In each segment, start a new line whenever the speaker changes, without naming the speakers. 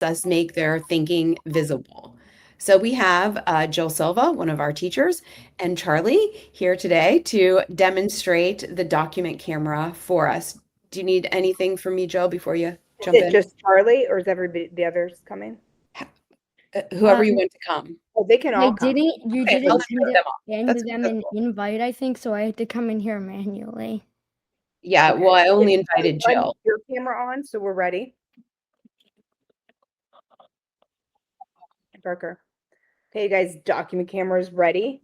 us make their thinking visible. So we have Jill Silva, one of our teachers, and Charlie here today to demonstrate the document camera for us. Do you need anything from me, Jill, before you jump
Is it
in?
just Charlie, or is everybody, the others coming?
Whoever you want to come.
Oh, they can all come.
You
Okay,
didn't
I'll just put them on.
send
That's
them an
cool.
invite, I think, so I had to come in here manually.
Yeah,
Okay.
well, I only invited
Run
Jill.
your camera on, so we're ready. Parker. Okay, you guys, document camera is ready.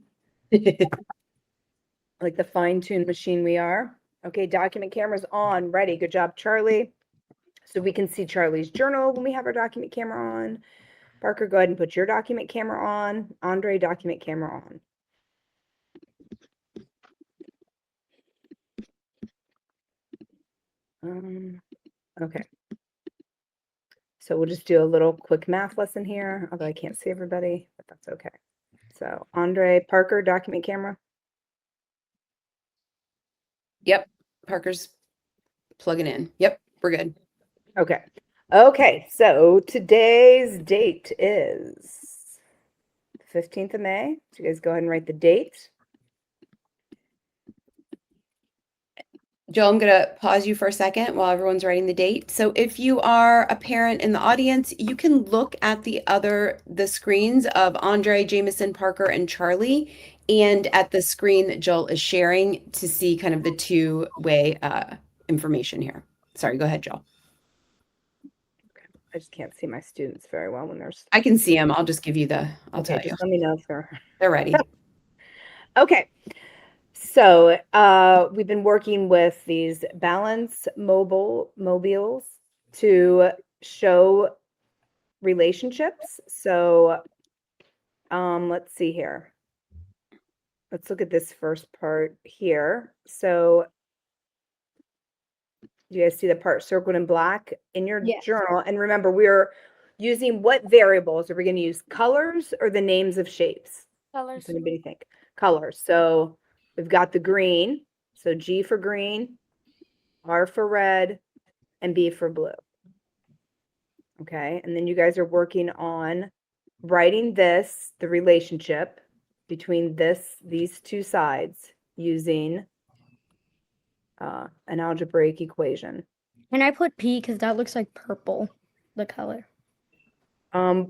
Like the fine-tuned machine we are. Okay, document camera's on, ready. Good job, Charlie. So we can see Charlie's journal when we have our document camera on. Parker, go ahead and put your document camera on. Andre, document camera on. Okay. So we'll just do a little quick math lesson here, although I can't see everybody, but that's okay. So Andre, Parker, document camera.
Yep, Parker's plugging in. Yep, we're good.
Okay. Okay, so today's date is the 15th of May. So you guys go ahead and write the date.
Jill, I'm going to pause you for a second while everyone's writing the date. So if you are a parent in the audience, you can look at the screens of Andre, Jameson, Parker, and Charlie, and at the screen that Jill is sharing to see kind of the two-way information here. Sorry, go ahead, Jill.
I just can't see my students very well when there's.
I can see them. I'll just give you I'll tell you.
Just let me know if
they're ready.
Okay. So we've been working with these balance mobiles to show relationships. So let's see here. Let's look at this first part here. So do you guys see the part circled in black in your journal? And remember, we're using what variables? Are we going to use colors or the names of shapes?
Colors.
Does anybody think? Colors. So we've got the green. So G for green, R for red, and B for blue. Okay. And then you guys are working on writing the relationship between these two sides using an algebraic equation.
Can I put P because that looks like purple, the color?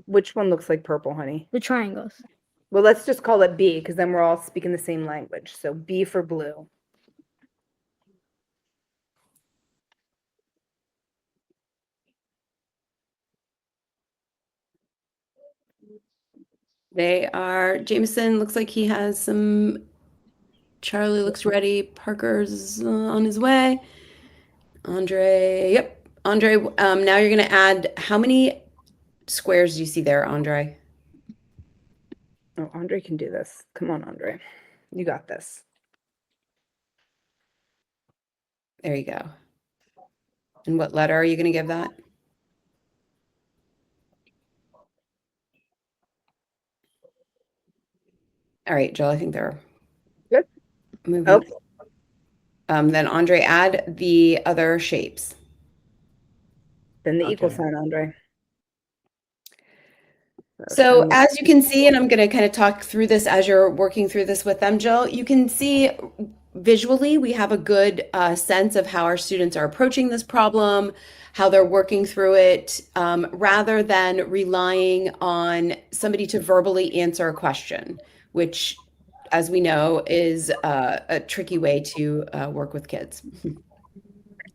Which one looks like purple, honey?
The triangles.
Well, let's just call it B because then we're all speaking the same language. So B for blue.
They are, Jameson looks like he has some, Charlie looks ready, Parker's on his way. Andre, yep. Andre, now you're going to add, how many squares do you see there, Andre?
Oh, Andre can do this. Come on, Andre. You got this.
There you go. And what letter are you going to give that? All right, Jill, I think they're
good.
Moving. Okay. Then Andre, add the other shapes.
Then the equal sign, Andre.
So as you can see, and I'm going to kind of talk through this as you're working through this with them, Jill, you can see visually we have a good sense of how our students are approaching this problem, how they're working through it, rather than relying on somebody to verbally answer a question, which, as we know, is a tricky way to work with kids.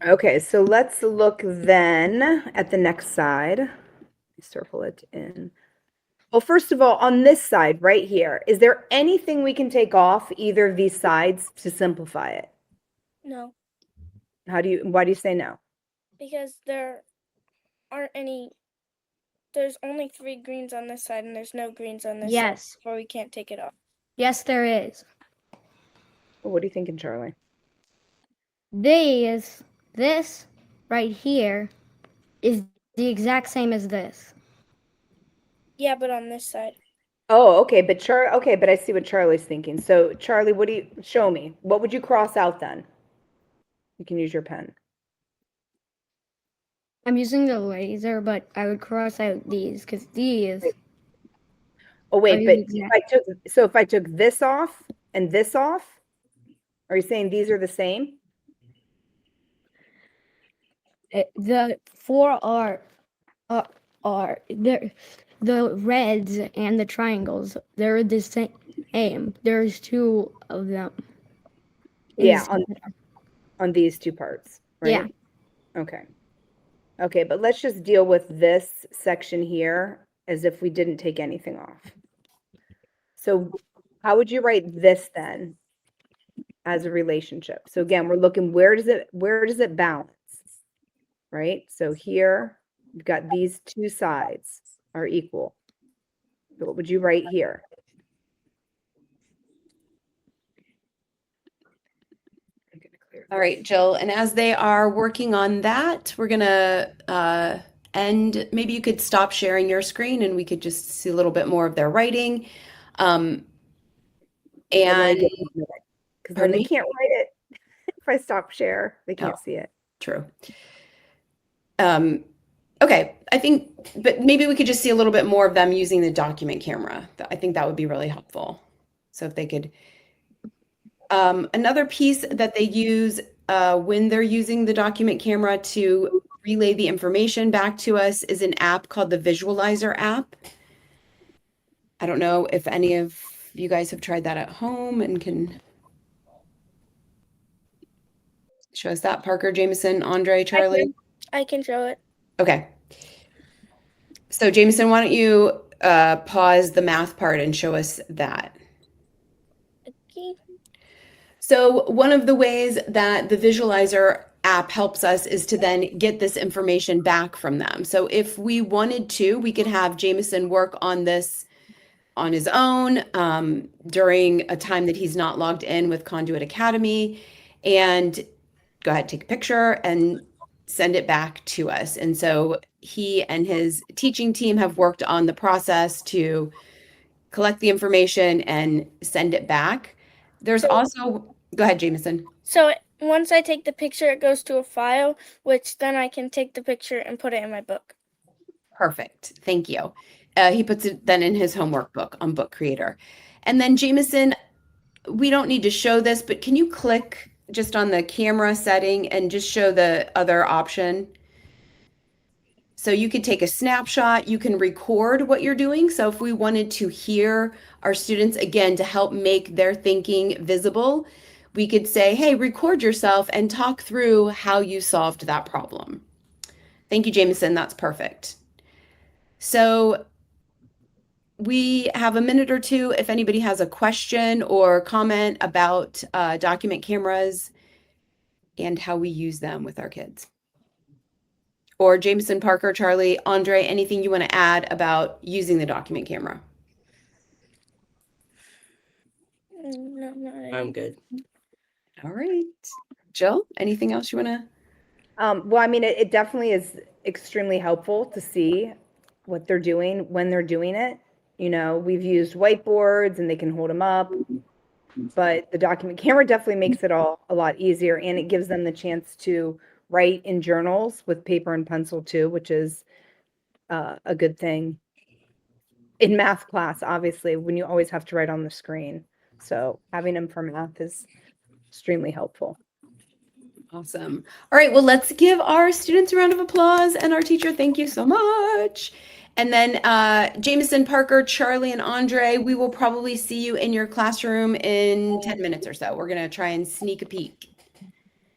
Okay, so let's look then at the next side. Circle it in. Well, first of all, on this side right here, is there anything we can take off either of these sides to simplify it?
No.
Why do you say no?
Because there aren't any, there's only 3 greens on this side and there's no greens on this side. Or we can't take it off.
Yes, there is.
Well, what are you thinking, Charlie?
This right here is the exact same as this.
Yeah, but on this side.
Oh, okay, but I see what Charlie's thinking. So, Charlie, show me? What would you cross out then? You can use your pen.
I'm using the laser, but I would cross out these because these
Oh
are
wait,
the
but
exact.
if I took this off and this off, are you saying these are the same?
The four are the reds and the triangles. They're the same. There's two of them.
Yeah, on these two parts,
Yeah.
right? Okay. Okay, but let's just deal with this section here as if we didn't take anything off. So how would you write this then as a relationship? So again, we're looking, where does it balance? Right? So here, you've got these two sides are equal. So what would you write here?
All right, Jill, and as they are working on that, we're gonna end. Maybe you could stop sharing your screen and we could just see a little bit more of their writing.
Well,
And
let me give them a minute, because then
pardon
they
me?
can't write it. If I stop share, they
No,
can't see it.
true. Okay, I think, but maybe we could just see a little bit more of them using the document camera. I think that would be really helpful. So if they could, another piece that they use when they're using the document camera to relay the information back to us is an app called the Visualizer app. I don't know if any of you guys have tried that at home and can show us that. Parker, Jameson, Andre, Charlie.
I can show it.
Okay. So Jameson, why don't you pause the math part and show us that?
Okay.
So one of the ways that the Visualizer app helps us is to then get this information back from them. So if we wanted to, we could have Jameson work on this on his own during a time that he's not logged in with Conduit Academy, and go ahead, take a picture and send it back to us. And so he and his teaching team have worked on the process to collect the information and send it back. There's also, go ahead, Jameson.
So once I take the picture, it goes to a file, which then I can take the picture and put it in my book.
Perfect. Thank you. He puts it then in his homework book on Book Creator. And then Jameson, we don't need to show this, but can you click just on the camera setting and just show the other option? So you could take a snapshot, you can record what you're doing. So if we wanted to hear our students again to help make their thinking visible, we could say, hey, record yourself and talk through how you solved that problem. Thank you, Jameson. That's perfect. So we have a minute or two if anybody has a question or comment about document cameras and how we use them with our kids. Or Jameson, Parker, Charlie, Andre, anything you want to add about using the document camera?
No, not really.
I'm good.
All right. Jill, anything else you want to?
Well, I mean, it definitely is extremely helpful to see what they're doing when they're doing it. You know, we've used whiteboards and they can hold them up, but the document camera definitely makes it all a lot easier, and it gives them the chance to write in journals with paper and pencil too, which is a good thing in math class, obviously, when you always have to write on the screen. So having them for math is extremely helpful.
Awesome. All right. Well, let's give our students a round of applause and our teacher. Thank you so much. And then Jameson, Parker, Charlie, and Andre, we will probably see you in your classroom in 10 minutes or so. We're going to try and sneak a peek.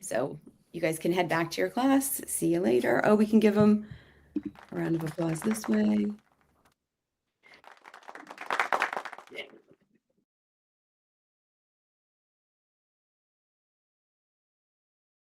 So you guys can head back to your class. See you later. Oh, we can give them a round of applause this way.